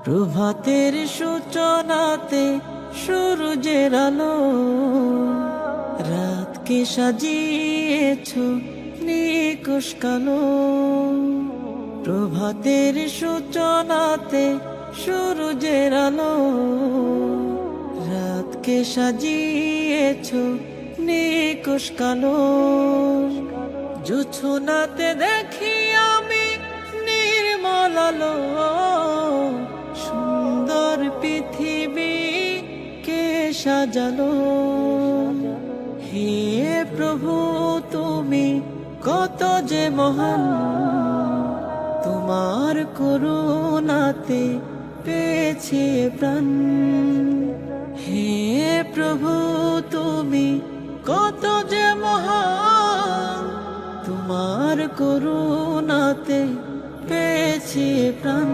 প্রভাতের সূচনাতে সূর্যের আলো, রাতকে সাজিয়েছ নিকুশ কালো। প্রভাতের সূচনাতে সূর্যের আলো, রাতকে সাজিয়েছ নিকুশ কালো। জোছনাতে দেখি আমি নির্মল আলো, সুন্দর পৃথিবী কে সাজালো। হে প্রভু তুমি কত যে মহান, তোমার করুণাতে পেয়েছে প্রাণ। হে প্রভু তুমি কত যে মহান, তোমার করুণাতে পেয়েছে প্রাণ।